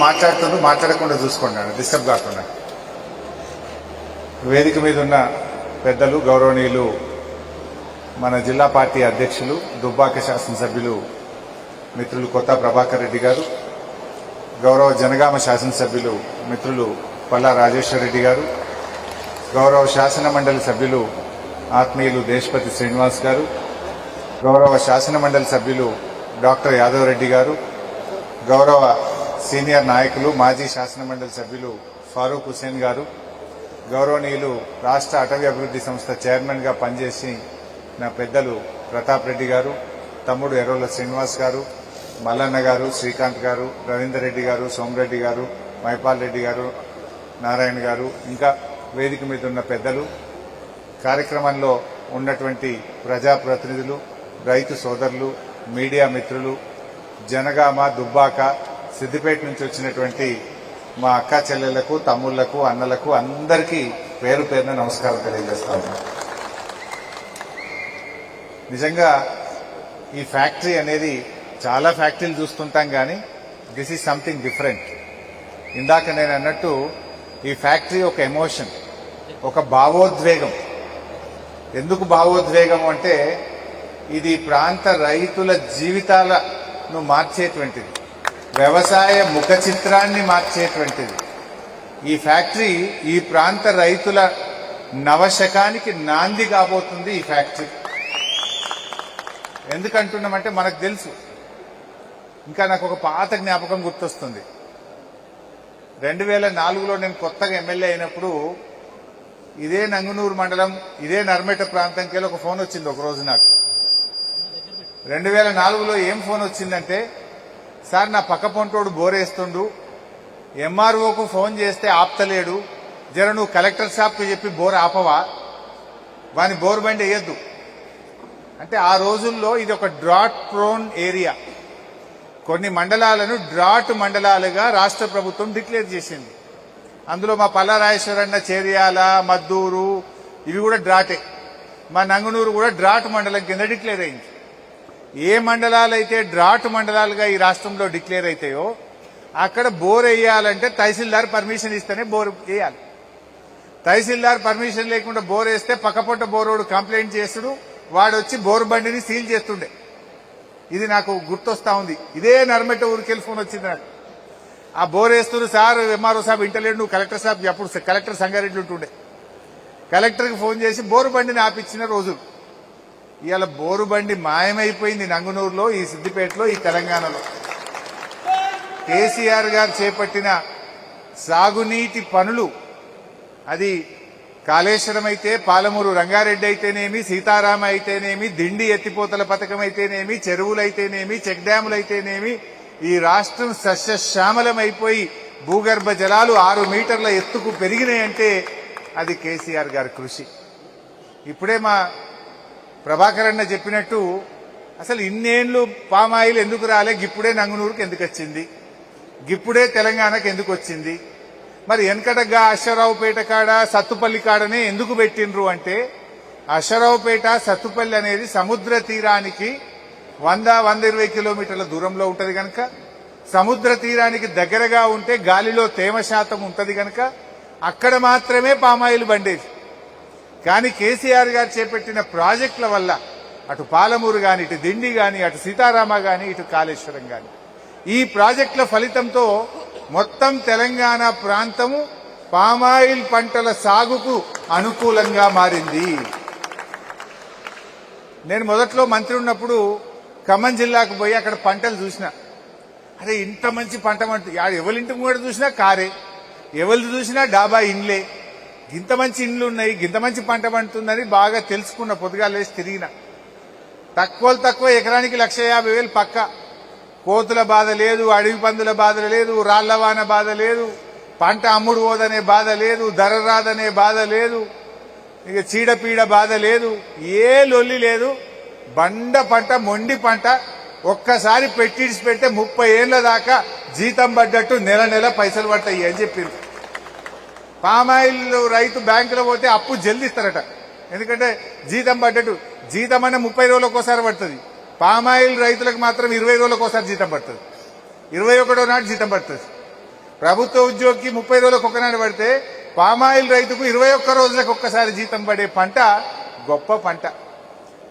మాట్లాడకుండా చూసుకోండి, డిస్టర్బ్ కాకుండా. వేదిక మీద ఉన్న పెద్దలు, గౌరవనీయులు, మన జిల్లా పార్టీ అధ్యక్షులు, దుబ్బాక శాసనసభ్యులు మిత్రులు కొత్త ప్రభాకర్ రెడ్డి గారు, గౌరవ జనగామ శాసనసభ్యులు మిత్రులు పల్లా రాజేశ్వర్ రెడ్డి గారు, గౌరవ శాసన మండలి సభ్యులు ఆత్మీయులు దేశపతి శ్రీనివాస్ గారు, గౌరవ శాసన మండలి సభ్యులు డాక్టర్ యాదవ్ రెడ్డి గారు, గౌరవ సీనియర్ నాయకులు మాజీ శాసన మండలి సభ్యులు ఫారూక్ హుసేన్ గారు, గౌరవనీయులు రాష్ట్ర అటవీ అభివృద్ధి సంస్థ చైర్మన్గా పనిచేసి నా పెద్దలు ప్రతాప్ రెడ్డి గారు, తమ్ముడు ఎర్రోల శ్రీనివాస్ గారు, మల్లన్న గారు, శ్రీకాంత్ గారు, రవీందర్ రెడ్డి గారు, సోమరెడ్డి గారు, మైపాల్ రెడ్డి గారు, నారాయణ గారు, ఇంకా వేదిక మీద ఉన్న పెద్దలు, కార్యక్రమంలో ఉన్నటువంటి ప్రజాప్రతినిధులు, రైతు సోదరులు, మీడియా మిత్రులు, జనగామ, దుబ్బాక, సిద్దిపేట నుంచి వచ్చినటువంటి మా అక్క చెల్లెళ్లకు, తమ్ముళ్లకు, అన్నలకు అందరికీ పేరు పేరున నమస్కారం తెలియజేస్తాను. నిజంగా ఈ ఫ్యాక్టరీ అనేది చాలా ఫ్యాక్టరీలు చూస్తుంటాం, కానీ దిస్ ఈజ్ సంథింగ్ డిఫరెంట్. ఇందాక నేను అన్నట్టు ఈ ఫ్యాక్టరీ ఒక ఎమోషన్, ఒక భావోద్వేగం. ఎందుకు భావోద్వేగం అంటే ఇది ప్రాంత రైతుల జీవితాలను మార్చేటువంటిది, వ్యవసాయ ముఖ చిత్రాన్ని మార్చేటువంటిది. ఈ ఫ్యాక్టరీ ఈ ప్రాంత రైతుల నవశకానికి నాంది కాబోతుంది. ఈ ఫ్యాక్టరీ ఎందుకంటున్నామంటే మనకు తెలుసు. ఇంకా నాకు ఒక పాత జ్ఞాపకం గుర్తొస్తుంది. 2004లో నేను కొత్తగా ఎమ్మెల్యే అయినప్పుడు ఇదే నంగునూరు మండలం, ఇదే నర్మేట ప్రాంతంకి ఒక ఫోన్ వచ్చింది ఒకరోజు నాకు. 2004లో ఏం ఫోన్ వచ్చిందంటే, సార్ నా పక్క పొంటోడు బోరేస్తుండు, ఎంఆర్ఓకు ఫోన్ చేస్తే ఆపుతలేడు, జర నువ్వు కలెక్టర్ సాబ్కు చెప్పి బోర్ ఆపవా, వాని బోర్ బండి వేయద్దు అంటే. ఆ రోజుల్లో ఇది ఒక డ్రాట్ ప్రోన్ ఏరియా. కొన్ని మండలాలను డ్రాట్ మండలాలుగా రాష్ట్ర ప్రభుత్వం డిక్లేర్ చేసింది. అందులో మా పల్లా రాజేశ్వరన్న, చేర్యాల, మద్దూరు ఇవి కూడా డ్రాటే. మా నంగునూరు కూడా డ్రాట్ మండలం కింద డిక్లేర్ అయింది. ఏ మండలాలైతే డ్రాట్ మండలాలుగా ఈ రాష్ట్రంలో డిక్లేర్ అవుతాయో అక్కడ బోర్ వేయాలంటే తహసీల్దార్ పర్మిషన్ ఇస్తేనే బోర్ వేయాలి. తహసీల్దార్ పర్మిషన్ లేకుండా బోర్ వేస్తే పక్కపొట్ట బోరోడు కంప్లైంట్ చేస్తుడు, వాడు వచ్చి బోర్ బండిని సీల్ చేస్తుండే. ఇది నాకు గుర్తొస్తా ఉంది. ఇదే నర్మెట ఊరికెళ్ళి ఫోన్ వచ్చింది నాకు. ఆ బోర్ వేస్తున్నారు సార్, ఎంఆర్ఓ సాబ్ ఇంటలేడు, నువ్వు కలెక్టర్ సాబ్, అప్పుడు కలెక్టర్ సంగారెడ్డి ఉంటుండే, కలెక్టర్కి ఫోన్ చేసి బోరు బండిని ఆపించిన రోజు. ఇవాళ బోరు బండి మాయమైపోయింది నంగునూరులో, ఈ సిద్దిపేటలో, ఈ తెలంగాణలో. కేసీఆర్ గారు చేపట్టిన సాగునీటి పనులు, అది కాళేశ్వరం అయితే, పాలమూరు రంగారెడ్డి అయితేనేమి, సీతారామ అయితేనేమి, దిండి ఎత్తిపోతల పథకం అయితేనేమి, చెరువులైతేనేమి, చెక్ డ్యాములు అయితేనేమి, ఈ రాష్ట్రం సస్యశ్యామలమైపోయి భూగర్భ జలాలు 6 మీటర్ల ఎత్తుకు పెరిగినాయంటే అది కేసీఆర్ గారి కృషి. ఇప్పుడే మా ప్రభాకర్ అన్న చెప్పినట్టు అసలు ఇన్నేళ్లు పామాయిల్ ఎందుకు రాలే, గిప్పుడే నంగునూరుకు ఎందుకు వచ్చింది, గిప్పుడే తెలంగాణకు ఎందుకు వచ్చింది, మరి వెనకటగా అశ్వరావుపేట కాడ, సత్తుపల్లి కాడనే ఎందుకు పెట్టిండ్రు అంటే, అశ్వరావుపేట, సత్తుపల్లి అనేది సముద్ర తీరానికి 100-120 కిలోమీటర్ల దూరంలో ఉంటది కనుక, సముద్ర తీరానికి దగ్గరగా ఉంటే గాలిలో తేమ శాతం ఉంటది కనుక అక్కడ మాత్రమే పామాయిల్ బండేది. కానీ కేసీఆర్ గారు చేపట్టిన ప్రాజెక్టుల వల్ల అటు పాలమూరు గాని, ఇటు దిండి గాని, అటు సీతారామ గాని, ఇటు కాళేశ్వరం గాని, ఈ ప్రాజెక్టుల ఫలితంతో మొత్తం తెలంగాణ ప్రాంతము పామాయిల్ పంటల సాగుకు అనుకూలంగా మారింది. నేను మొదట్లో మంత్రి ఉన్నప్పుడు ఖమ్మం జిల్లాకు పోయి అక్కడ పంటలు చూసిన. అదే ఇంత మంచి పంట ఎవరింటి కూడా చూసినా కారే, ఎవరు చూసినా డాబా ఇండ్లే, ఇంత మంచి ఇండ్లు ఉన్నాయి, ఇంత మంచి పంట పండుతుందని బాగా తెలుసుకున్న. పొద్దుగాలు లేచి తిరిగిన. తక్కువ ఎకరానికి 1,50,000 పక్క. కోతుల బాధ లేదు, అడవి పందుల బాధ లేదు, రాళ్లవాన బాధ లేదు, పంట అమ్ముడు పోదనే బాధ లేదు, ధర రాదనే బాధ లేదు, ఇక చీడపీడ బాధ లేదు, ఏ లొల్లి లేదు. బండ పంట, మొండి పంట. ఒక్కసారి పెట్టిడిసి పెడితే 30 ఏళ్ల దాకా జీతం పడ్డట్టు నెల పైసలు పడతాయి అని చెప్పింది. పామాయిల్ రైతు బ్యాంకులో పోతే అప్పు జల్ది ఇస్తారట, ఎందుకంటే జీతం పడ్డట్టు. జీతం అన్న 30 రోజులకు ఒకసారి పడుతుంది, పామాయిల్ రైతులకు మాత్రం 20 రోజులకు ఒకసారి జీతం పడుతుంది, 21వ నాడు జీతం పడుతుంది. ప్రభుత్వ ఉద్యోగికి 30 రోజులకు ఒకనాడు పడితే పామాయిల్ రైతుకు 21 రోజులకు ఒక్కసారి జీతం పడే పంట గొప్ప పంట.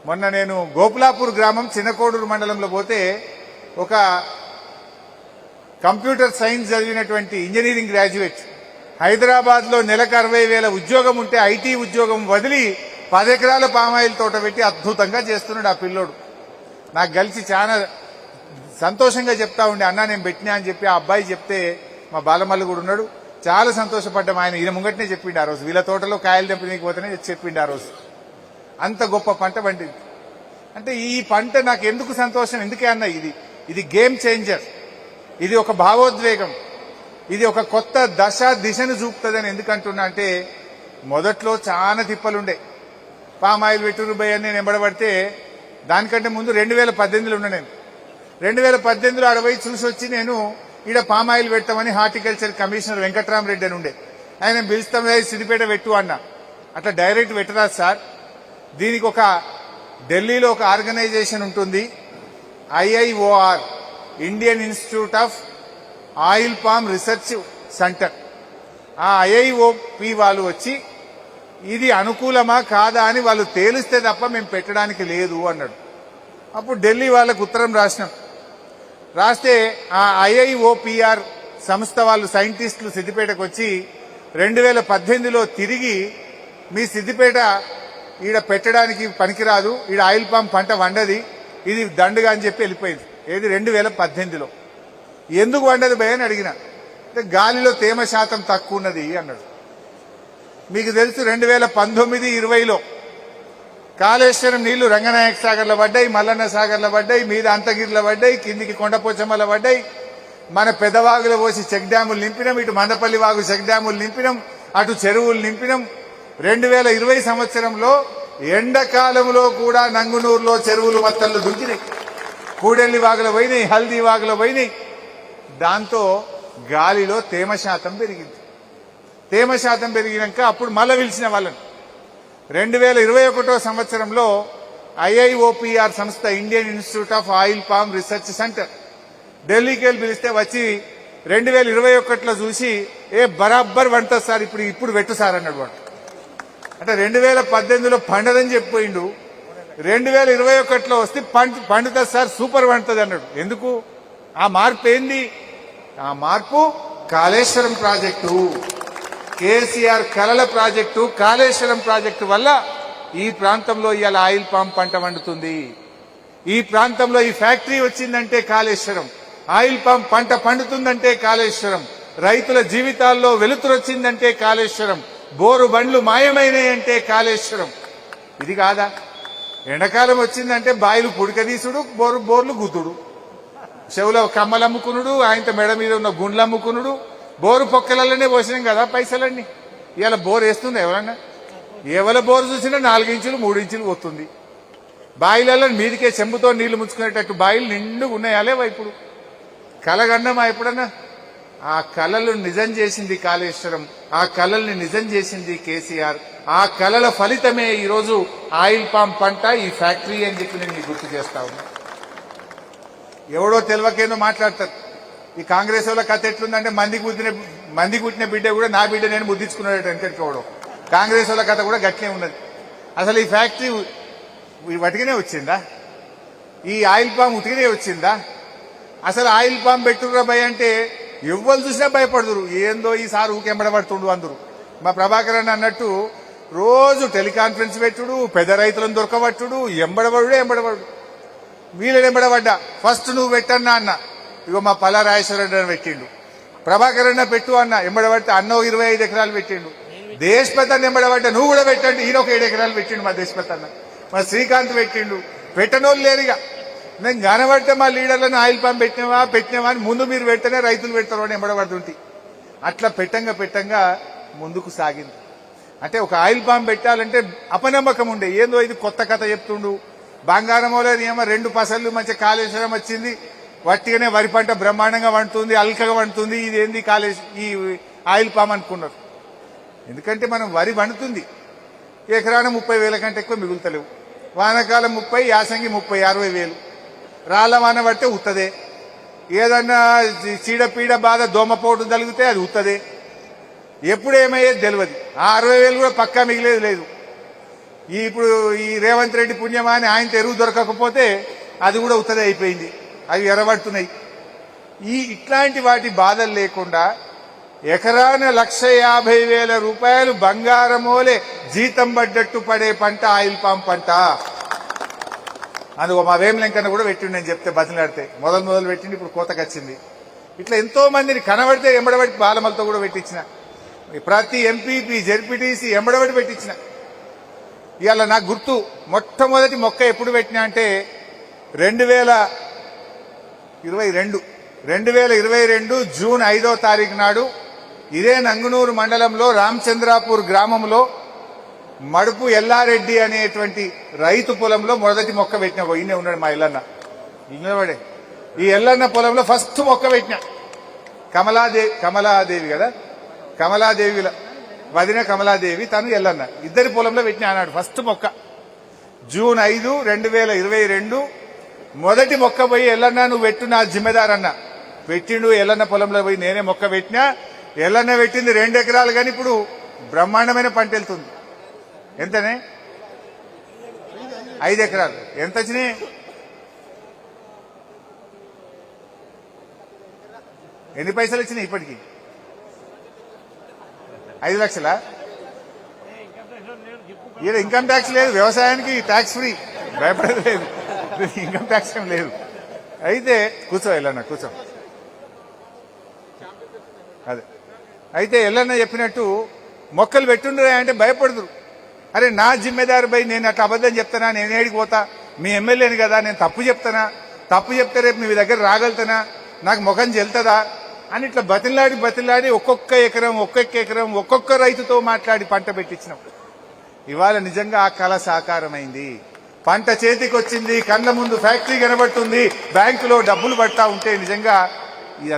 మొన్న నేను గోపులాపూర్ గ్రామం చిన్నకోడూరు మండలంలో పోతే ఒక కంప్యూటర్ సైన్స్ చదివినటువంటి ఇంజనీరింగ్ గ్రాడ్యుయేట్ హైదరాబాద్ లో నెలకు 60,000 ఉద్యోగం ఉంటే ఐటీ ఉద్యోగం వదిలి 10 ఎకరాల పామాయిల్ తోట పెట్టి అద్భుతంగా చేస్తున్నాడు ఆ పిల్లోడు. నాకు కలిసి చాలా సంతోషంగా చెప్తా ఉండే, అన్నా నేను పెట్టినా అని చెప్పి ఆ అబ్బాయి చెప్తే మా బాలమల్లి కూడా ఉన్నాడు, చాలా సంతోషపడ్డాం. ఆయన ఈయన ముంగట్నే చెప్పిండు ఆ రోజు, వీళ్ళ తోటలో కాయలు తెంపడానికి పోతేనే చెప్పిండు ఆ రోజు. అంత గొప్ప పంట పండింది. అంటే ఈ పంట నాకు ఎందుకు సంతోషం, ఎందుకే అన్న ఇది గేమ్ చేంజర్, ఇది ఒక భావోద్వేగం, ఇది ఒక కొత్త దిశను చూపుతుందని ఎందుకంటున్నా అంటే, మొదట్లో చాలా తిప్పలుండే. పామాయిల్ పెట్టురు భయ నేను ఎంబడబడితే దానికంటే ముందు 2018లో ఉన్నా నేను. 2018లో అడవై చూసి వచ్చి నేను ఈడ పామాయిల్ పెట్టామని హార్టికల్చర్ కమిషనర్ వెంకట్రామరెడ్డి అని ఉండే, ఆయన పిలుస్తాం సిద్దిపేట పెట్టు అన్న. అట్లా డైరెక్ట్ పెట్టరాదు సార్, దీనికి ఒక ఢిల్లీలో ఒక ఆర్గనైజేషన్ ఉంటుంది, IIOR, Indian institute of oil palm research centre. ఆ IIOP వాళ్ళు వచ్చి ఇది అనుకూలమా కాదా అని వాళ్ళు తేలిస్తే తప్ప మేము పెట్టడానికి లేదు అన్నాడు. అప్పుడు ఢిల్లీ వాళ్ళకు ఉత్తరం రాస్తే ఆ IIOPR సంస్థ వాళ్ళు సైంటిస్టులు సిద్దిపేటకు వచ్చి 2018లో తిరిగి మీ సిద్దిపేట ఈడ పెట్టడానికి పనికిరాదు, ఈడ ఆయిల్ పామ్ పంట వండది, ఇది దండుగా అని చెప్పి వెళ్ళిపోయింది. ఏది 2018లో. ఎందుకు వండదు భయ అని అడిగిన, అంటే గాలిలో తేమ శాతం తక్కువ ఉన్నది అన్నాడు. మీకు తెలుసు 2019-20లో కాళేశ్వరం నీళ్లు రంగనాయక సాగర్లో పడ్డాయి, మల్లన్న సాగర్లో పడ్డాయి, మీద అంతగిరిలో పడ్డాయి, కిందికి కొండపోచమ్మలో పడ్డాయి. మన పెద్దవాగులో పోసి చెక్ డ్యాములు నింపినాం, ఇటు మందపల్లి వాగు చెక్ డ్యాములు నింపినాం, అటు చెరువులు నింపినాం. 2020 సంవత్సరంలో ఎండాకాలంలో కూడా నంగునూరులో చెరువులు మత్తళ్ళు దుంకినాయి, కూడెల్లి వాగులో పోయినాయి, హల్దీ వాగులో పోయినాయి. దాంతో గాలిలో తేమ శాతం పెరిగింది. తేమ శాతం పెరిగినాక అప్పుడు మళ్ళీ పిలిచిన వాళ్ళని 2021 సంవత్సరంలో IIOPR సంస్థ, Indian institute of oil palm research centre, ఢిల్లీకి వెళ్ళి పిలిస్తే వచ్చి 2021లో చూసి బరాబర్ వంట సార్ ఇప్పుడు పెట్టు సార్ అన్నాడు వాడు. అంటే 2018లో పండదని చెప్పిపోయిండు, 2021లో వస్తే పండుతుంది సార్, సూపర్ వండుతుంది అన్నాడు. ఎందుకు ఆ మార్పు ఏంది? ఆ మార్పు కాళేశ్వరం ప్రాజెక్టు, కేసీఆర్ కలల ప్రాజెక్టు, కాళేశ్వరం ప్రాజెక్టు వల్ల ఈ ప్రాంతంలో ఇవాళ ఆయిల్ పామ్ పంట వండుతుంది. ఈ ప్రాంతంలో ఈ ఫ్యాక్టరీ వచ్చిందంటే కాళేశ్వరం, ఆయిల్ పామ్ పంట పండుతుందంటే కాళేశ్వరం, రైతుల జీవితాల్లో వెలుతురు వచ్చిందంటే కాళేశ్వరం, బోరు బండ్లు మాయమైనాయంటే కాళేశ్వరం. ఇది కాదా? ఎండాకాలం వచ్చిందంటే బాయిలు పుడకదీసుడు, బోర్లు గుద్దుడు, చెవులో కమ్మలు అమ్ముకునుడు, ఆయనతో మెడ మీద ఉన్న గుండ్లు అమ్ముకునుడు, బోరు పొక్కలలోనే పోసినాం కదా పైసలన్నీ. ఇవాళ బోర్ వేస్తుంది ఎవరన్నా? ఎవరి బోరు చూసినా 4 ఇంచులు 3 ఇంచులు పోతుంది. బాయిలలో మీదికే చెంబుతో నీళ్లు ముంచుకునేటట్టు బాయిలు నిండుగా ఉన్నాయా లేవా? ఇప్పుడు కలగన్నమా ఎప్పుడన్నా? ఆ కళలు నిజం చేసింది కాళేశ్వరం, ఆ కళల్ని నిజం చేసింది కేసీఆర్. ఆ కళల ఫలితమే ఈరోజు ఆయిల్ పామ్ పంట, ఈ ఫ్యాక్టరీ అని చెప్పి నేను మీకు గుర్తు చేస్తా ఉన్నా. ఎవడో తెలియకేందో మాట్లాడతారు. ఈ కాంగ్రెస్ వాళ్ళ కథ ఎట్లుందంటే మంది కుట్టిన బిడ్డ కూడా నా బిడ్డ నేను ముద్దించుకున్నాడు వెనకెట్టుకోవడం. కాంగ్రెస్ వాళ్ళ కథ కూడా గట్లే ఉన్నది. అసలు ఈ ఫ్యాక్టరీ వటికనే వచ్చిందా? ఈ ఆయిల్ పామ్ ఉతికినే వచ్చిందా? అసలు ఆయిల్ పామ్ పెట్టుర్రా భయ అంటే ఎవ్వరు చూసినా భయపడుతురు. ఏందో ఈసారి ఊకెంబడబడుతుండు అందరు. మా ప్రభాకర్ అన్నట్టు రోజు టెలికాన్ఫరెన్స్ పెట్టుడు, పెద్ద రైతులను దొరకబట్టుడు, ఎంబడబడు. వీళ్ళని ఎంబడబడ్డా. ఫస్ట్ నువ్వు పెట్టన్నా అన్న, ఇగో మా పల్లా రాజేశ్వరరెడ్డి అని పెట్టిండు. ప్రభాకర్ అన్న పెట్టు అన్న, ఎంబడబడితే అన్న 25 ఎకరాలు పెట్టిండు. దేశపతి అన్న ఎంబడబడ్డా, నువ్వు కూడా పెట్టండి, ఈయన ఒక 7 ఎకరాలు పెట్టిండు మా దేశపతి అన్న. మా శ్రీకాంత్ పెట్టిండు. పెట్టనోళ్ళు లేరుగా. నేను కనబడితే మా లీడర్లను ఆయిల్ పామ్ పెట్టినావా అని ముందు మీరు పెడితేనే రైతులు పెడతారు అని ఎంబడబడుతుంటే అట్లా పెట్టంగా ముందుకు సాగింది. అంటే ఒక ఆయిల్ పామ్ పెట్టాలంటే అపనమ్మకం ఉండే, ఏందో ఇది కొత్త కథ చెప్తుండు. బంగారమోలో నియమ 2 పసళ్ళు మంచి కాళేశ్వరం వచ్చింది, వట్టిగానే వరి పంట బ్రహ్మాండంగా వండుతుంది, అల్కగా వండుతుంది, ఇది ఏంది ఈ ఆయిల్ పామ్ అనుకున్నారు. ఎందుకంటే మనం వరి వండుతుంది, ఎకరాన 30,000 కంటే ఎక్కువ మిగులుతలేవు. వానకాలం 30, యాసంగి 30, 60,000. రాళ్ల వాన పడితే ఉత్తదే. ఏదన్నా చీడపీడ బాధ దోమపోటు తలిగితే అది ఉత్తదే. ఎప్పుడు ఏమయ్యేది తెలియదు. ఆ 60,000 కూడా పక్కా మిగిలేదు లేదు. ఇప్పుడు ఈ రేవంత్ రెడ్డి పుణ్యమా అని ఆయన ఎరువు దొరకకపోతే అది కూడా ఉత్తదే అయిపోయింది. అవి ఎర్రబడుతున్నాయి. ఇట్లాంటి వాటి బాధలు లేకుండా ఎకరాన 1,50,000 రూపాయలు బంగారమోలే జీతం పడ్డట్టు పడే పంట ఆయిల్ పామ్ పంట. అందుకో మా వేమలెంకన్న కూడా పెట్టిండు, నేను చెప్తే బతిలాడితే మొదలు పెట్టిండి, ఇప్పుడు కోతకు వచ్చింది. ఇట్లా ఎంతో మందిని కనబడితే ఎంబడబడి బాలమలతో కూడా పెట్టించిన, ప్రతి ఎంపీపీ జెడ్పీటీసీ ఎంబడబడి పెట్టించిన. ఇవాళ నాకు గుర్తు, మొట్టమొదటి మొక్క ఎప్పుడు పెట్టినా అంటే 2022 జూన్ 5వ తారీఖు నాడు ఇదే నంగునూరు మండలంలో రామచంద్రాపూర్ గ్రామంలో మడుపు ఎల్లారెడ్డి అనేటువంటి రైతు పొలంలో మొదటి మొక్క పెట్టిన. ఈయనే ఉన్నాడు మా ఎల్లన్న, నిలబడే ఈ ఎల్లన్న పొలంలో ఫస్ట్ మొక్క పెట్టిన. కమలాదేవి కదా, కమలాదేవి వదిన కమలాదేవి, తను ఎల్లన్న, ఇద్దరి పొలంలో పెట్టిన అన్నాడు ఫస్ట్ మొక్క. జూన్ 5, 2022 మొదటి మొక్క పోయి ఎల్లన్న నువ్వు పెట్టు నా జిమ్మెదారు అన్న. పెట్టిండు. ఎల్లన్న పొలంలో పోయి నేనే మొక్క పెట్టినా. ఎల్లన్న పెట్టింది 2 ఎకరాలు, కానీ ఇప్పుడు బ్రహ్మాండమైన పంట వెళ్తుంది. ఎంతనే? 5 ఎకరాలు. ఎంత వచ్చినాయి? ఎన్ని పైసలు వచ్చినాయి ఇప్పటికి? 5 లక్షలా? ఈడ ఇన్కమ్ ట్యాక్స్ లేదు, వ్యవసాయానికి ట్యాక్స్ ఫ్రీ, భయపడేది లేదు, ఇన్కమ్ ట్యాక్స్ ఏం లేదు. అయితే కూర్చో ఎల్లన్న, కూర్చో. అదే అయితే ఎల్లన్న చెప్పినట్టు మొక్కలు పెట్టుండ్రా అంటే భయపడదురు. అరే నా జిమ్మెదారు బై, నేను అట్లా అబద్ధం చెప్తానా? నేను ఏడికి పోతా? మీ ఎమ్మెల్యేని కదా, నేను తప్పు చెప్తానా? తప్పు చెప్తే రేపు మీ దగ్గర రాగలుగుతానా? నాకు ముఖం చెల్తుందా అని ఇట్లా బతిలాడి ఒక్కొక్క ఎకరం ఒక్కొక్క రైతుతో మాట్లాడి పంట పెట్టించినాం. ఇవాళ నిజంగా ఆ కళ సాకారమైంది. పంట చేతికి వచ్చింది, కళ్ళ ముందు ఫ్యాక్టరీ కనబడుతుంది, బ్యాంకులో డబ్బులు పడతా ఉంటే నిజంగా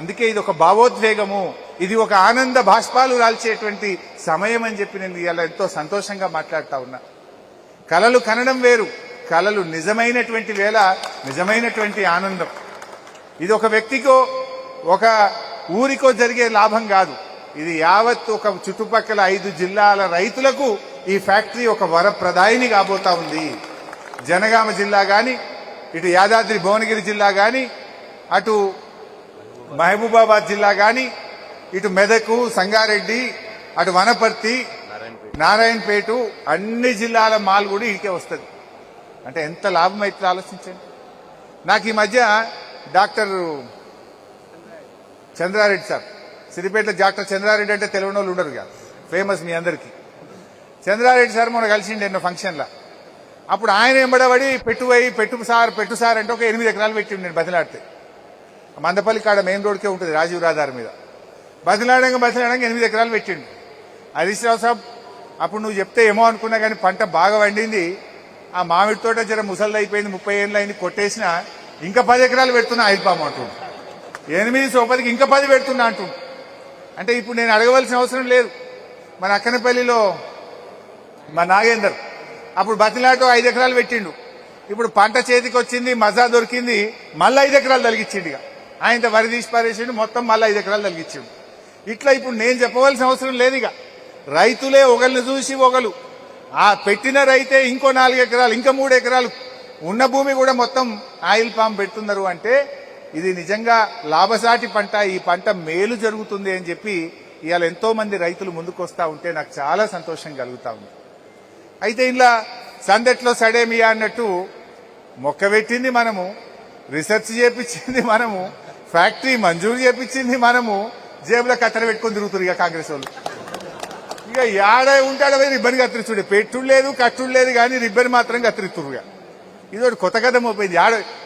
అందుకే ఇది ఒక భావోద్వేగము, ఇది ఒక ఆనంద బాష్పాలు రాల్చేటువంటి సమయం అని చెప్పి నేను ఇలా ఎంతో సంతోషంగా మాట్లాడుతా ఉన్నా. కలలు కనడం వేరు, కలలు నిజమైనటువంటి వేళ నిజమైనటువంటి ఆనందం. ఇది ఒక వ్యక్తికో ఒక ఊరికో జరిగే లాభం కాదు. ఇది యావత్ ఒక చుట్టుపక్కల 5 జిల్లాల రైతులకు ఈ ఫ్యాక్టరీ ఒక వరప్రదాయిని కాబోతా ఉంది. జనగామ జిల్లా గాని, ఇటు యాదాద్రి భువనగిరి జిల్లా గాని, అటు మహబూబాబాద్ జిల్లా గాని, ఇటు మెదకు, సంగారెడ్డి, అటు వనపర్తి, నారాయణపేట, అన్ని జిల్లాల మాల్ కూడా ఇడికే వస్తుంది. అంటే ఎంత లాభం అయితే ఆలోచించండి. నాకు ఈ మధ్య డాక్టర్ చంద్రారెడ్డి సార్, సిద్దిపేటలో డాక్టర్ చంద్రారెడ్డి అంటే తెలియని వాళ్ళు ఉండరు కదా, ఫేమస్ మీ అందరికీ. చంద్రారెడ్డి సార్ మొన్న కలిసిండి ఎన్నో ఫంక్షన్లో. అప్పుడు ఆయన ఎంబడబడి పెట్టు సార్ అంటే ఒక 8 ఎకరాలు పెట్టిండు. నేను బతిలాడితే మందపల్లి కాడ మెయిన్ రోడ్కే ఉంటుంది, రాజీవ్ రహదారి మీద. బతిలాడంగా 8 ఎకరాలు పెట్టిండు. హరీష్ రావు సాబ్ అప్పుడు నువ్వు చెప్తే ఏమో అనుకున్నా, కానీ పంట బాగా వండింది. ఆ మామిడి తోట జర ముసళ్ళు అయిపోయింది, 30 ఏళ్ళు అయింది, కొట్టేసిన ఇంకా 10 ఎకరాలు పెడుతున్నా ఆయిల్ పామ్ అంటుండు. 8 సోపతికి ఇంకా 10 పెడుతున్నా అంటుండు. అంటే ఇప్పుడు నేను అడగవలసిన అవసరం లేదు. మన అక్కనపల్లిలో మా నాగేందర్ అప్పుడు బతిలాటో 5 ఎకరాలు పెట్టిండు. ఇప్పుడు పంట చేతికి వచ్చింది, మజా దొరికింది, మళ్ళీ 5 ఎకరాలు తలిగించిండు. ఇక ఆయన వరి తీసి పారేసిండు, మొత్తం మళ్ళీ 5 ఎకరాలు తలిగించిండు. ఇట్లా ఇప్పుడు నేను చెప్పవలసిన అవసరం లేదు. ఇక రైతులే ఒకరిని చూసి ఒకరు, ఆ పెట్టిన రైతే ఇంకో 4 ఎకరాలు ఇంకా 3 ఎకరాలు ఉన్న భూమి కూడా మొత్తం ఆయిల్ పామ్ పెడుతున్నారు. అంటే ఇది నిజంగా లాభసాటి పంట, ఈ పంట మేలు జరుగుతుంది అని చెప్పి ఇవాళ ఎంతో మంది రైతులు ముందుకు వస్తా ఉంటే నాకు చాలా సంతోషం కలుగుతా ఉంది. అయితే ఇలా సందట్లో సడేమియా అన్నట్టు మొక్క పెట్టింది మనము, రీసెర్చ్ చేపించింది మనము, ఫ్యాక్టరీ మంజూరు చేపించింది మనము, జేబులో కత్తెర పెట్టుకుని తిరుగుతారు ఇక కాంగ్రెస్ వాళ్ళు. ఇక యాడ ఉంటాడో రిబ్బన్ కత్తిరిస్తుడే, పెట్టుడు లేదు కట్టుడు లేదు, కానీ రిబ్బన్ మాత్రం కత్తిరిస్తురుగా. ఇది ఒకటి కొత్త కథ మోపోయింది.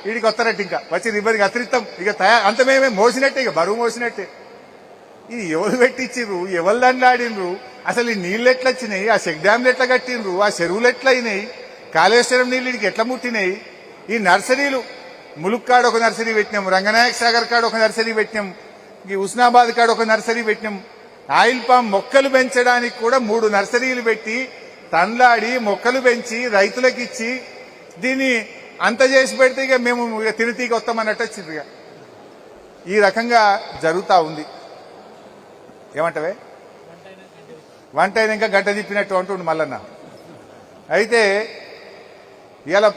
వీడికి వస్తారట్టు ఇంకా వచ్చి రిబ్బన్ కత్తిరిస్తాం ఇక అంత మేమే మోసినట్టే, ఇక బరువు మోసినట్టే. ఇది ఎవరు పెట్టించిర్రు, ఎవరు దండాడినరు, అసలు ఈ నీళ్ళు ఎట్లా వచ్చినాయి, ఆ చెక్ డ్యామ్లు ఎట్లా కట్టినరు, ఆ చెరువులు ఎట్లా అయినాయి, కాళేశ్వరం నీళ్ళు ఇడికి ఎట్లా ముట్టినాయి, ఈ నర్సరీలు ములుక్కాడ ఒక నర్సరీ పెట్టినాం, రంగనాయక సాగర్ కాడ ఒక నర్సరీ పెట్టినాం, ఈ హుస్నాబాద్ కాడ ఒక నర్సరీ పెట్టినాం. ఆయిల్ పామ్ మొక్కలు పెంచడానికి కూడా 3 నర్సరీలు పెట్టి తండ్లాడి మొక్కలు పెంచి రైతులకు ఇచ్చి దీన్ని అంత చేసి పెడితే ఇక మేము తిరిగి వస్తామన్నట్టు వచ్చింది. ఈ రకంగా జరుగుతూ ఉంది. ఏమంటవే వంట అయినాక గడ్డ తిప్పినట్టు అంటుండు మల్లన్న. అయితే ఇలా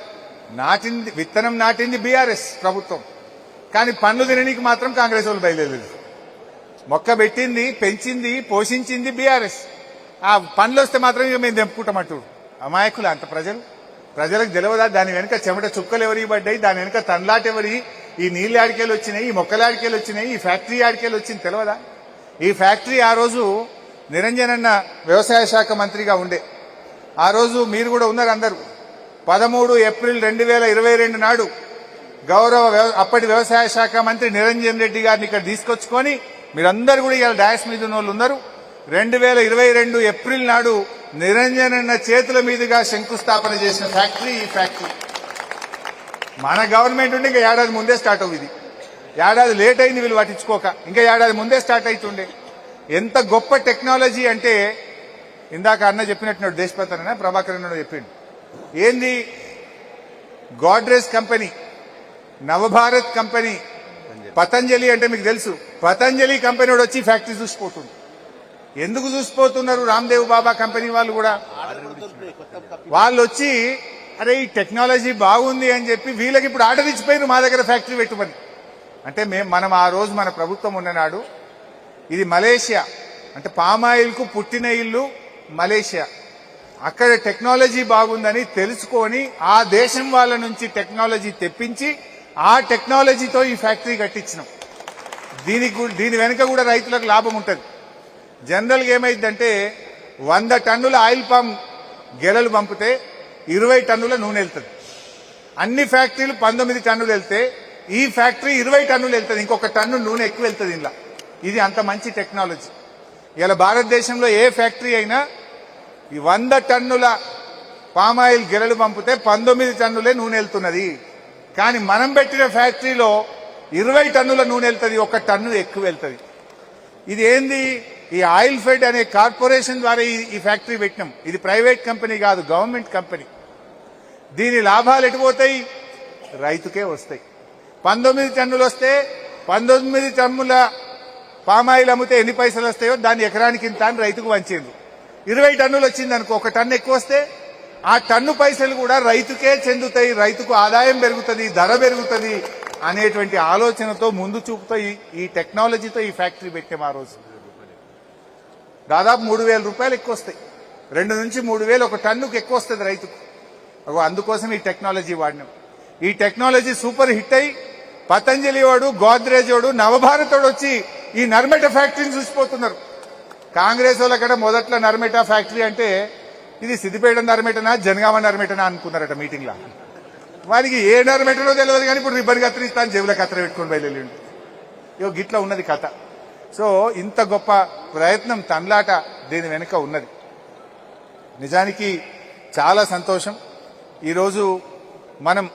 నాటింది విత్తనం నాటింది బీఆర్ఎస్ ప్రభుత్వం, కానీ పండ్లు తినడానికి మాత్రం కాంగ్రెస్ వాళ్ళు బయలుదేరలేదు. మొక్క పెట్టింది, పెంచింది, పోషించింది బీఆర్ఎస్. ఆ పండ్లు వస్తే మాత్రం ఇక మేము తెంపుకుంటామంటూ అమాయకులు అంత ప్రజలకు తెలియదా దాని వెనుక చెమట చుక్కలు ఎవరికి పడ్డాయి, దాని వెనుక తండ్లాట ఎవరి, ఈ నీళ్ళు ఆడికేలు వచ్చినాయి, ఈ మొక్కల ఆడికేలు వచ్చినాయి, ఈ ఫ్యాక్టరీ ఆడికేలు వచ్చింది తెలియదా. ఈ ఫ్యాక్టరీ ఆ రోజు నిరంజన్ అన్న వ్యవసాయ శాఖ మంత్రిగా ఉండే, ఆ రోజు మీరు కూడా ఉన్నారు అందరూ. 13 ఏప్రిల్ 2022 నాడు అప్పటి వ్యవసాయ శాఖ మంత్రి నిరంజన్ రెడ్డి గారిని ఇక్కడ తీసుకొచ్చుకొని మీరందరూ కూడా ఇవాళ డాష్ మీద ఉన్న వాళ్ళు ఉన్నారు. 2022 ఏప్రిల్ నాడు నిరంజన్ అన్న చేతుల మీదుగా శంకుస్థాపన చేసిన ఫ్యాక్టరీ ఈ ఫ్యాక్టరీ. మన గవర్నమెంట్ ఉంటే ఇంకా ఏడాది ముందే స్టార్ట్ అవుతుంది. ఏడాది లేట్ అయింది వీళ్ళు పట్టించుకోక, ఇంకా ఏడాది ముందే స్టార్ట్ అవుతుండే. ఎంత గొప్ప టెక్నాలజీ అంటే ఇందాక అన్న చెప్పినట్టున్నాడు, దేశపతన ప్రభాకర్ అన్న చెప్పిండు. ఏంది గోడ్రేజ్ కంపెనీ, నవభారత్ కంపెనీ, పతంజలి అంటే మీకు తెలుసు. పతంజలి కంపెనీ వచ్చి ఫ్యాక్టరీ చూసిపోతుంది. ఎందుకు చూసిపోతున్నారు? రామ్దేవ్ బాబా కంపెనీ వాళ్ళు కూడా వాళ్ళు వచ్చి అరే ఈ టెక్నాలజీ బాగుంది అని చెప్పి వీళ్ళకి ఇప్పుడు ఆర్డర్ ఇచ్చిపోయారు మా దగ్గర ఫ్యాక్టరీ పెట్టుమని. అంటే మనం ఆ రోజు మన ప్రభుత్వం ఉన్ననాడు ఇది మలేషియా, అంటే పామాయిల్ కు పుట్టిన ఇల్లు మలేషియా. అక్కడ టెక్నాలజీ బాగుందని తెలుసుకొని ఆ దేశం వాళ్ళ నుంచి టెక్నాలజీ తెప్పించి ఆ టెక్నాలజీతో ఈ ఫ్యాక్టరీ కట్టించినాం. దీని వెనుక కూడా రైతులకు లాభం ఉంటుంది. జనరల్గా ఏమైందంటే 100 టన్నుల ఆయిల్ పామ్ గెలలు పంపితే 20 టన్నుల నూనె వెళ్తుంది. అన్ని ఫ్యాక్టరీలు 19 టన్నులు వెళ్తే ఈ ఫ్యాక్టరీ 20 టన్నులు వెళ్తుంది, ఇంకొక టన్ను నూనె ఎక్కువ వెళ్తుంది ఇలా. ఇది అంత మంచి టెక్నాలజీ. ఇలా భారతదేశంలో ఏ ఫ్యాక్టరీ అయినా ఈ 100 టన్నుల పామాయిల్ గెలలు పంపితే 19 టన్నులే నూనె వెళ్తున్నది. కానీ మనం పెట్టిన ఫ్యాక్టరీలో 20 టన్నుల నూనె వెళ్తుంది, 1 టన్ను ఎక్కువ వెళ్తుంది. ఇది ఏంది? ఈ ఆయిల్ ఫెడ్ అనే కార్పొరేషన్ ద్వారా ఈ ఫ్యాక్టరీ పెట్టినాం. ఇది ప్రైవేట్ కంపెనీ కాదు, గవర్నమెంట్ కంపెనీ. దీని లాభాలు ఎటుపోతాయి? రైతుకే వస్తాయి. 19 టన్నులు వస్తే 19 టన్నుల పామాయిల్ అమ్మితే ఎన్ని పైసలు వస్తాయో దాన్ని ఎకరానికి ఇంత అని రైతుకు వంచిండ్రు. 20 టన్నులు వచ్చింది అనుకో, 1 టన్ను ఎక్కువ వస్తే ఆ టన్ను పైసలు కూడా రైతుకే చెందుతాయి, రైతుకు ఆదాయం పెరుగుతుంది, ధర పెరుగుతుంది అనేటువంటి ఆలోచనతో ముందు చూపుతో ఈ టెక్నాలజీతో ఈ ఫ్యాక్టరీ పెట్టాం. ఆ రోజు దాదాపు 3,000 రూపాయలు ఎక్కువ వస్తాయి. 2 నుంచి 3,000 1 టన్నుకు ఎక్కువ వస్తుంది రైతుకు. అందుకోసం ఈ టెక్నాలజీ వాడినాం. ఈ టెక్నాలజీ సూపర్ హిట్ అయి పతంజలి వాడు, గోద్రేజ్ వాడు, నవభారత్ వాడు వచ్చి ఈ నర్మెట ఫ్యాక్టరీని చూసిపోతున్నారు. కాంగ్రెస్ వాళ్ళక్కడ మొదట్లో నర్మెట ఫ్యాక్టరీ అంటే ఇది సిద్దిపేట నర్మెటనా జనగామ నర్మెటనా అనుకున్నారట మీటింగ్ లా. వారికి ఏ నర్మెటనో తెలియదు, కానీ ఇప్పుడు రిబ్బన్ కత్తిరిస్తాను జేబులో కత్తెర పెట్టుకుని బయలుదేరిండు. ఇగో గిట్లా ఉన్నది కథ. సో ఇంత గొప్ప ప్రయత్నం తన్లాట దీని వెనుక ఉన్నది. నిజానికి చాలా సంతోషం. ఈరోజు మనం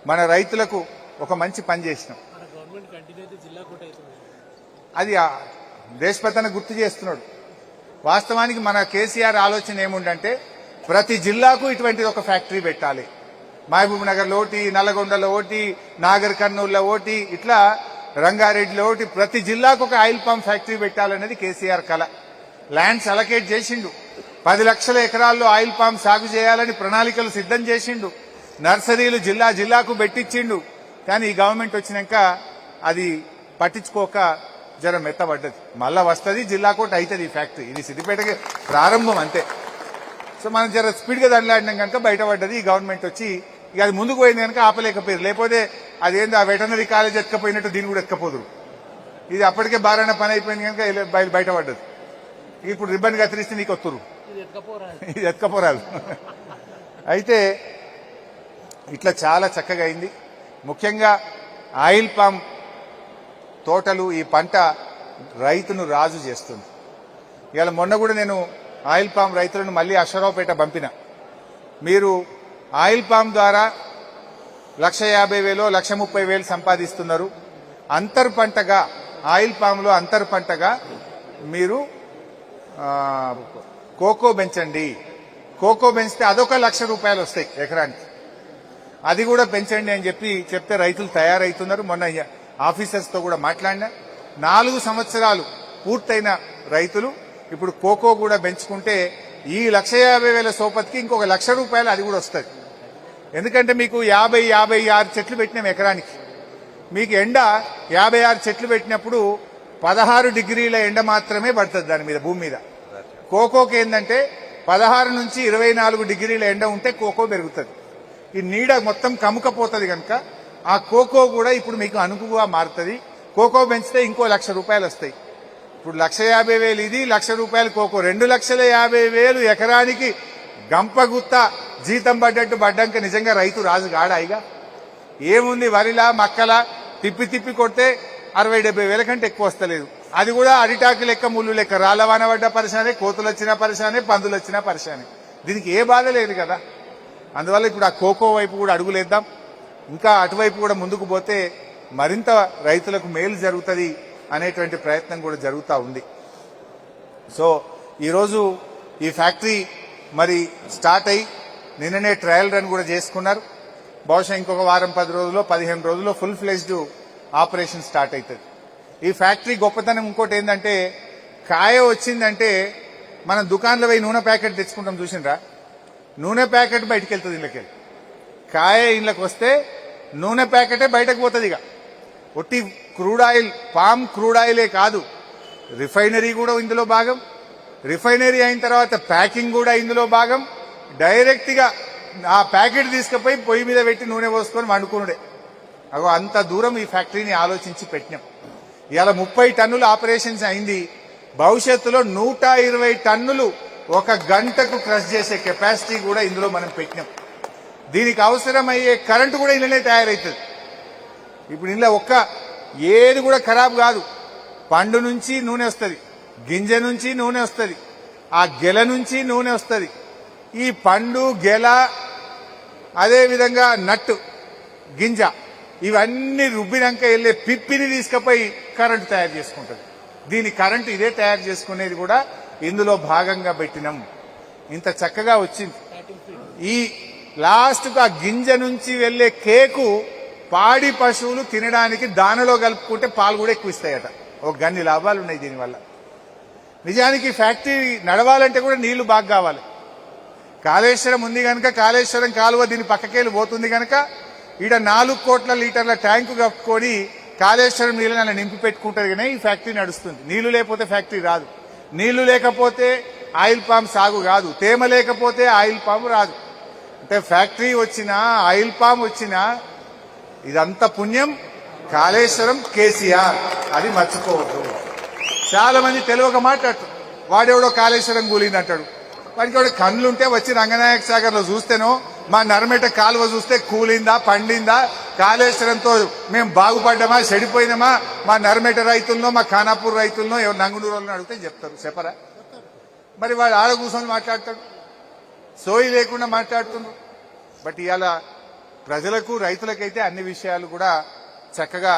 మన రైతులకు ఒక మంచి పని చేసినాం. అది దేశపతన గుర్తు చేస్తున్నాడు. వాస్తవానికి మన కేసీఆర్ ఆలోచన ఏముందంటే ప్రతి జిల్లాకు ఇటువంటి ఒక ఫ్యాక్టరీ పెట్టాలి. మహబూబ్ నగర్లో ఒకటి, నల్లగొండలో ఒకటి, నాగర్ కర్నూలులో ఒకటి, ఇట్లా రంగారెడ్డిలో ఒకటి, ప్రతి జిల్లాకు ఒక ఆయిల్ పామ్ ఫ్యాక్టరీ పెట్టాలనేది కేసీఆర్ కళ. ల్యాండ్స్ అలకేట్ చేసిండు. 10 లక్షల ఎకరాల్లో ఆయిల్ పామ్ సాగు చేయాలని ప్రణాళికలు సిద్ధం చేసిండు. నర్సరీలు జిల్లాకు పెట్టించిండు. కానీ ఈ గవర్నమెంట్ వచ్చినాక అది పట్టించుకోక జర మెత్తబడ్డది. మళ్ళా వస్తుంది, జిల్లాకోటి అవుతుంది ఈ ఫ్యాక్టరీ. ఇది సిద్దిపేటకి ప్రారంభం అంతే. సో మనం జర స్పీడ్గా దండలాడినాం కనుక బయటపడ్డది. ఈ గవర్నమెంట్ వచ్చి ఇక అది ముందుకు పోయింది కనుక ఆపలేకపోయారు. లేకపోతే అదేందో ఆ వెటనరీ కాలేజ్ ఎత్తుకపోయినట్టు దీన్ని కూడా ఎత్తుకపోదురు. ఇది అప్పటికే బారాన పని అయిపోయింది కనుక బయటపడ్డది. ఇప్పుడు రిబ్బన్ కత్తిరిస్తే నీకు వస్తురు, ఇది ఎత్తుకపోరాదు. అయితే ఇట్లా చాలా చక్కగా అయింది. ముఖ్యంగా ఆయిల్ పామ్ తోటలు, ఈ పంట రైతును రాజు చేస్తుంది. ఇవాళ మొన్న కూడా నేను ఆయిల్ పామ్ రైతులను మళ్ళీ అశ్వరావుపేట పంపిన. మీరు ఆయిల్ పామ్ ద్వారా 1,50,000 1,30,000 సంపాదిస్తున్నారు. అంతర్ పంటగా ఆయిల్ పామ్లో అంతర్ పంటగా మీరు కోకో పెంచండి. కోకో పెంచితే అదొక 1,00,000 రూపాయలు వస్తాయి ఎకరానికి. అది కూడా పెంచండి అని చెప్తే రైతులు తయారవుతున్నారు. మొన్న ఆఫీసర్స్తో కూడా మాట్లాడినా 4 సంవత్సరాలు పూర్తయిన రైతులు ఇప్పుడు కోకో కూడా పెంచుకుంటే ఈ 1,50,000 సోపతికి ఇంకొక ₹1,00,000 అది కూడా వస్తుంది. ఎందుకంటే మీకు 56 చెట్లు పెట్టినాం ఎకరానికి. మీకు ఎండ 56 చెట్లు పెట్టినప్పుడు 16 డిగ్రీల ఎండ మాత్రమే పడుతుంది దాని మీద, భూమి మీద. కోకోకి ఏంటంటే 16 నుంచి 24 డిగ్రీల ఎండ ఉంటే కోకో పెరుగుతుంది. ఈ నీడ మొత్తం కముకపోతుంది కనుక ఆ కోకో కూడా ఇప్పుడు మీకు అనుకువగా మారుతుంది. కోకో పెంచితే ఇంకో ₹1,00,000 వస్తాయి. ఇప్పుడు 1,50,000 ఇది, ₹1,00,000 కోకో, 2,50,000 ఎకరానికి గంపగుత్త జీతం పడ్డట్టు పడ్డాక నిజంగా రైతు రాజు గాడాయిగా. ఏముంది, వరిలా మక్కలా తిప్పి తిప్పి కొడితే 60,000-70,000 కంటే ఎక్కువ వస్తలేదు. అది కూడా అరిటాకు లెక్క, ముళ్ళు లెక్క, రాళ్లవాన పడ్డ పరిశానే, కోతులు వచ్చినా పరిశానే, పందులు వచ్చినా పరిశానే. దీనికి ఏ బాధ లేదు కదా. అందువల్ల ఇప్పుడు ఆ కోకో వైపు కూడా అడుగులేద్దాం. ఇంకా అటువైపు కూడా ముందుకు పోతే మరింత రైతులకు మేలు జరుగుతుంది అనేటువంటి ప్రయత్నం కూడా జరుగుతూ ఉంది. సో ఈరోజు ఈ ఫ్యాక్టరీ మరి స్టార్ట్ అయ్యి నిన్ననే ట్రయల్ రన్ కూడా చేసుకున్నారు. బహుశా ఇంకొక వారం 10 రోజుల్లో 15 రోజుల్లో ఫుల్ ఫ్లెజ్డ్ ఆపరేషన్ స్టార్ట్ అవుతుంది. ఈ ఫ్యాక్టరీ గొప్పతనం ఇంకోటి ఏంటంటే, కాయ వచ్చిందంటే మనం దుకాణంలో పోయి నూనె ప్యాకెట్ తెచ్చుకుంటాం చూసిండ్రా, నూనె ప్యాకెట్ బయటకు వెళ్తుంది ఇళ్ళకి. కాయ ఇళ్ళకి వస్తే నూనె ప్యాకెటే బయటకు పోతుంది. ఇక ఒట్టి క్రూడ్ ఆయిల్, పామ్ క్రూడ్ ఆయిలే కాదు, రిఫైనరీ కూడా ఇందులో భాగం. రిఫైనరీ అయిన తర్వాత ప్యాకింగ్ కూడా ఇందులో భాగం. డైరెక్ట్ గా ఆ ప్యాకెట్ తీసుకుపోయి పొయ్యి మీద పెట్టి నూనె పోసుకొని వండుకునుడే. అగో అంత దూరం ఈ ఫ్యాక్టరీని ఆలోచించి పెట్టినాం. ఇవాళ 30 టన్నులు ఆపరేషన్స్ అయింది. భవిష్యత్తులో 120 టన్నులు ఒక గంటకు క్రష్ చేసే కెపాసిటీ కూడా ఇందులో మనం పెట్టినాం. దీనికి అవసరమయ్యే కరెంటు కూడా ఇళ్ళనే తయారవుతుంది. ఇప్పుడు ఇంట్లో ఏది కూడా ఖరాబ్ కాదు. పండు నుంచి నూనె వస్తుంది, గింజ నుంచి నూనె వస్తుంది, ఆ గెల నుంచి నూనె వస్తుంది. ఈ పండు, గెల, అదేవిధంగా నట్టు, గింజ, ఇవన్నీ రుబ్బినాక వెళ్ళే పిప్పిని తీసుకుపోయి కరెంటు తయారు చేసుకుంటుంది. దీని కరెంటు ఇదే తయారు చేసుకునేది కూడా ఇందులో భాగంగా పెట్టినాం. ఇంత చక్కగా వచ్చింది. ఈ లాస్ట్కు ఆ గింజ నుంచి వెళ్లే కేకు పాడి పశువులు తినడానికి దానిలో కలుపుకుంటే పాలు కూడా ఎక్కువ ఇస్తాయట. ఒక గన్ని లాభాలు ఉన్నాయి దీనివల్ల. నిజానికి ఫ్యాక్టరీ నడవాలంటే కూడా నీళ్లు బాగా కావాలి. కాళేశ్వరం ఉంది కనుక, కాళేశ్వరం కాలువ దీని పక్కకేళ్ళు పోతుంది కనుక ఈడ 4 కోట్ల లీటర్ల ట్యాంకు కప్పుకొని కాళేశ్వరం నీళ్ళని అలా నింపి పెట్టుకుంటుంది కానీ ఈ ఫ్యాక్టరీ నడుస్తుంది. నీళ్లు లేకపోతే ఫ్యాక్టరీ రాదు. నీళ్లు లేకపోతే ఆయిల్ పామ్ సాగు కాదు. తేమ లేకపోతే ఆయిల్ పామ్ రాదు. అంటే ఫ్యాక్టరీ వచ్చినా, ఆయిల్ పామ్ వచ్చినా ఇదంతా పుణ్యం కాళేశ్వరం, కేసీఆర్. అది మర్చిపోవద్దు. చాలా మంది తెలియక మాట్లాడుతారు. వాడెవడో కాళేశ్వరం కూలింది అంటాడు. వాడికి వాడు కన్నులుంటే వచ్చి రంగనాయక సాగర్ లో చూస్తేనో, మా నర్మేట కాలువ చూస్తే కూలిందా, పండిందా, కాళేశ్వరంతో మేము బాగుపడ్డామా, చెడిపోయినామా, మా నర్మేట రైతుల్లో, మా ఖానాపూర్ రైతుల్లో, నంగునూరు వాళ్ళని అడిగితే చెప్తారు. చెప్పరా? మరి వాడు ఆడ కూర్చొని మాట్లాడతాడు, సోయి లేకుండా మాట్లాడుతున్నారు. బట్ ఇవాళ ప్రజలకు, రైతులకైతే అన్ని విషయాలు కూడా చక్కగా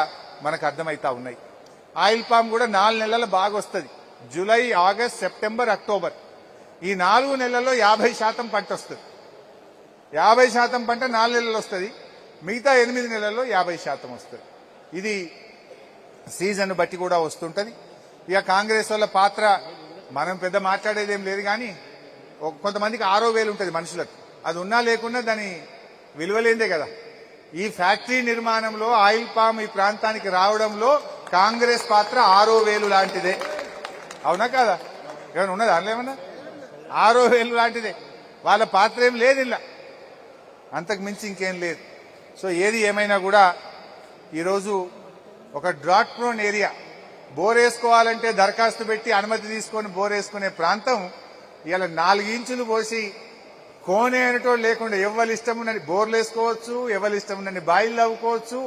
మనకు అర్థమవుతా ఉన్నాయి. ఆయిల్ పామ్ కూడా 4 నెలలు బాగా వస్తుంది. జూలై, ఆగస్ట్, సెప్టెంబర్, అక్టోబర్ ఈ 4 నెలల్లో 50% పంట వస్తుంది. 50% పంట 4 నెలలు వస్తుంది. మిగతా 8 నెలల్లో 50% వస్తుంది. ఇది సీజన్ బట్టి కూడా వస్తుంటది. ఇక కాంగ్రెస్ వాళ్ళ పాత్ర మనం పెద్ద మాట్లాడేదేం లేదు కానీ కొంతమందికి 6,000 ఉంటుంది మనుషులకు. అది ఉన్నా లేకున్నా దాని విలువలేందే కదా. ఈ ఫ్యాక్టరీ నిర్మాణంలో ఆయిల్ పామ్ ఈ ప్రాంతానికి రావడంలో కాంగ్రెస్ పాత్ర 6,000 లాంటిదే. అవునా కాదా? ఏమైనా ఉన్నదా? అందులో ఏమన్నా 6,000 లాంటిదే. వాళ్ళ పాత్ర ఏం లేదు ఇలా, అంతకు మించి ఇంకేం లేదు. సో ఏది ఏమైనా కూడా ఈరోజు ఒక డ్రాట్ ప్రోన్ ఏరియా, బోర్ వేసుకోవాలంటే దరఖాస్తు పెట్టి అనుమతి తీసుకొని బోర్ వేసుకునే ప్రాంతం ఇలా 4 ఇంచులు పోసి కోనే అనేటోళ్ళు లేకుండా ఎవరి ఇష్టం ఉన్నది బోర్లు వేసుకోవచ్చు, ఎవరి ఇష్టం ఉన్నది బాయిలు అవ్వుకోవచ్చు.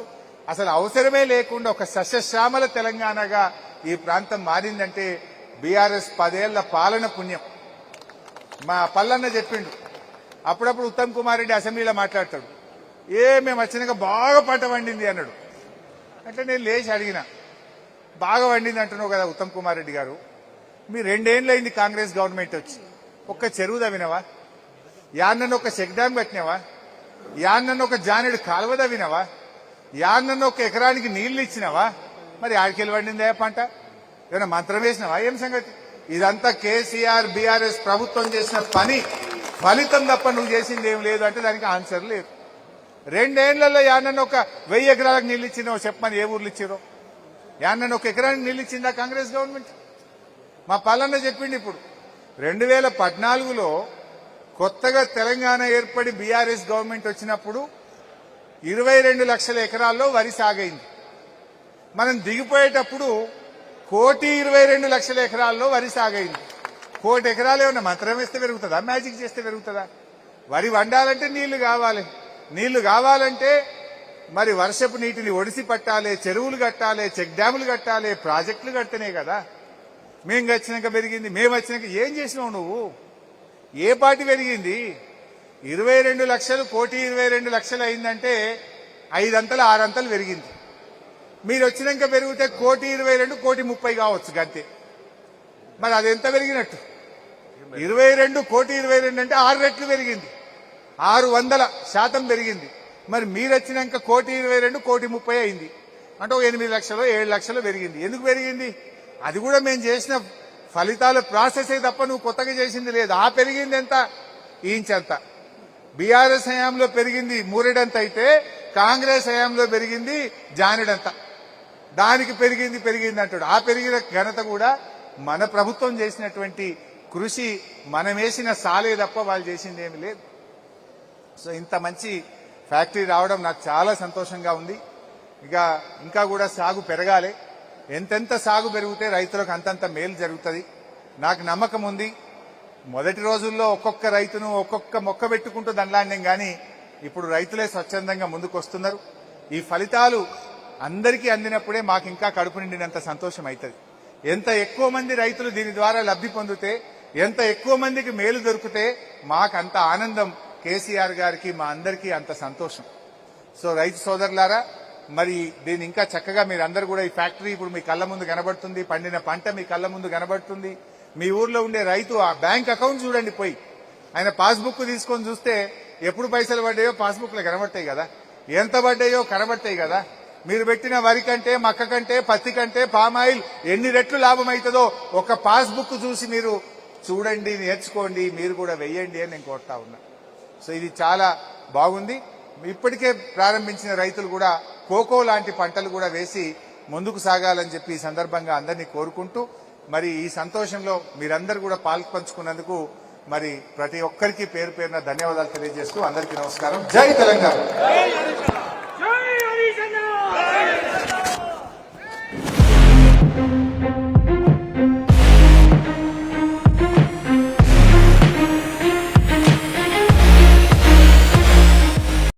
అసలు అవసరమే లేకుండా ఒక సస్యశ్యామల తెలంగాణగా ఈ ప్రాంతం మారిందంటే బీఆర్ఎస్ 10 ఏళ్ల పాలన పుణ్యం. మా పల్లన్న చెప్పిండు, అప్పుడప్పుడు ఉత్తమ్ కుమార్ రెడ్డి అసెంబ్లీలో మాట్లాడతాడు, మేము వచ్చినాక బాగా పంట పండింది అన్నాడు. అంటే నేను లేచి అడిగిన, బాగా పండింది అంటున్నావు కదా ఉత్తమ్ కుమార్ రెడ్డి గారు, మీ 2 ఏళ్ళు అయింది కాంగ్రెస్ గవర్నమెంట్ వచ్చి, ఒక్క చెరువు తవ్వినవా? యాన్నను ఒక చెక్ డ్యామ్ కట్టినావా? యాన్నను ఒక జానెడు కాలువ తవ్వినవా? యాన్నన్న ఒక ఎకరానికి నీళ్లు ఇచ్చినావా? మరి ఆడికెళ్ళి పండిందే పంట? ఏమైనా మంత్రం వేసినావా? ఏం సంగతి? ఇదంతా కేసీఆర్ బీఆర్ఎస్ ప్రభుత్వం చేసిన పని ఫలితం తప్ప నువ్వు చేసింది ఏం లేదు అంటే దానికి ఆన్సర్ లేదు. 2 ఏళ్లలో యాన్నన్న ఒక 1000 ఎకరాలకు నీళ్ళు ఇచ్చినావు చెప్పమని ఏ ఊర్లు ఇచ్చిరో? యాన్నన్న ఒక ఎకరానికి నీళ్ళు ఇచ్చిందా కాంగ్రెస్ గవర్నమెంట్? మా పాలన చెప్పిండి. ఇప్పుడు 2014లో కొత్తగా తెలంగాణ ఏర్పడి బీఆర్ఎస్ గవర్నమెంట్ వచ్చినప్పుడు 22 లక్షల ఎకరాల్లో వరి సాగైంది. మనం దిగిపోయేటప్పుడు 1,22 లక్షల ఎకరాల్లో వరి సాగైంది. 1,00,00,000 ఎకరాలు ఏమన్నా మంత్రం వేస్తే పెరుగుతుందా? మ్యాజిక్ చేస్తే పెరుగుతుందా? వరి వండాలంటే నీళ్లు కావాలి. నీళ్లు కావాలంటే మరి వర్షపు నీటిని ఒడిసి పట్టాలి, చెరువులు కట్టాలి, చెక్ డ్యాములు కట్టాలి, ప్రాజెక్టులు కడితేనే కదా. మేం వచ్చినాక పెరిగింది, మేము వచ్చినాక ఏం చేసినావు నువ్వు? ఏ పార్టీ పెరిగింది? 22 లక్షలు 1,22 అయిందంటే 5 అంతలు 6 అంతలు పెరిగింది. మీరు వచ్చినాక పెరిగితే 1,22 1,30 కావచ్చు గంతే. మరి అది ఎంత పెరిగినట్టు? 22 1,22 అంటే 6 రెట్లు పెరిగింది, 600% పెరిగింది. మరి మీరు వచ్చినాక 1,22 1,30 అయింది అంటే 8 లక్షలు 7 లక్షలు పెరిగింది. ఎందుకు పెరిగింది? అది కూడా మేము చేసిన ఫలితాల ప్రాసెసే తప్ప నువ్వు కొత్తగా చేసింది లేదు. ఆ పెరిగింది ఎంత? ఇంచంత. బీఆర్ఎస్ హయాంలో పెరిగింది మూరెడంత అయితే కాంగ్రెస్ హయాంలో పెరిగింది జానెడంత. దానికి పెరిగింది అంటాడు. ఆ పెరిగిన ఘనత కూడా మన ప్రభుత్వం చేసినటువంటి కృషి, మనం వేసిన సాలే తప్ప వాళ్ళు చేసింది ఏమి లేదు. సో ఇంత మంచి ఫ్యాక్టరీ రావడం నాకు చాలా సంతోషంగా ఉంది. ఇంకా కూడా సాగు పెరగాలి. ఎంతెంత సాగు పెరిగితే రైతులకు అంతంత మేలు జరుగుతుంది. నాకు నమ్మకం ఉంది. మొదటి రోజుల్లో ఒక్కొక్క రైతును ఒక్కొక్క మొక్క పెట్టుకుంటూ దండలాండం కానీ ఇప్పుడు రైతులే స్వచ్ఛందంగా ముందుకు వస్తున్నారు. ఈ ఫలితాలు అందరికీ అందినప్పుడే మాకు ఇంకా కడుపు నిండినంత సంతోషం అవుతుంది. ఎంత ఎక్కువ మంది రైతులు దీని ద్వారా లబ్ధి పొందితే, ఎంత ఎక్కువ మందికి మేలు దొరికితే మాకు అంత ఆనందం. కేసీఆర్ గారికి మా అందరికీ అంత సంతోషం. సో రైతు సోదరులారా, మరి దీన్ని ఇంకా చక్కగా మీరందరూ కూడా ఈ ఫ్యాక్టరీ ఇప్పుడు మీ కళ్ళ ముందు కనబడుతుంది, పండిన పంట మీ కళ్ళ ముందు కనబడుతుంది. మీ ఊర్లో ఉండే రైతు ఆ బ్యాంక్ అకౌంట్ చూడండి, పోయి ఆయన పాస్బుక్ తీసుకొని చూస్తే ఎప్పుడు పైసలు పడ్డాయో పాస్బుక్ లో కనబడతాయి కదా, ఎంత పడ్డాయో కనబడతాయి కదా. మీరు పెట్టిన వరి కంటే, మక్క కంటే, పత్తి కంటే పామాయిల్ ఎన్ని రెట్లు లాభం అవుతుందో ఒక పాస్బుక్ చూసి మీరు చూడండి, నేర్చుకోండి, మీరు కూడా వెయ్యండి అని నేను కోరుతా ఉన్నా. సో ఇది చాలా బాగుంది. ఇప్పటికే ప్రారంభించిన రైతులు కూడా కోకో లాంటి పంటలు కూడా వేసి ముందుకు సాగాలని చెప్పి ఈ సందర్భంగా అందరినీ కోరుకుంటూ, మరి ఈ సంతోషంలో మీరందరూ కూడా పాల్పంచుకున్నందుకు మరి ప్రతి ఒక్కరికి పేరు పేరున ధన్యవాదాలు తెలియజేస్తూ అందరికీ నమస్కారం. జై తెలంగాణ.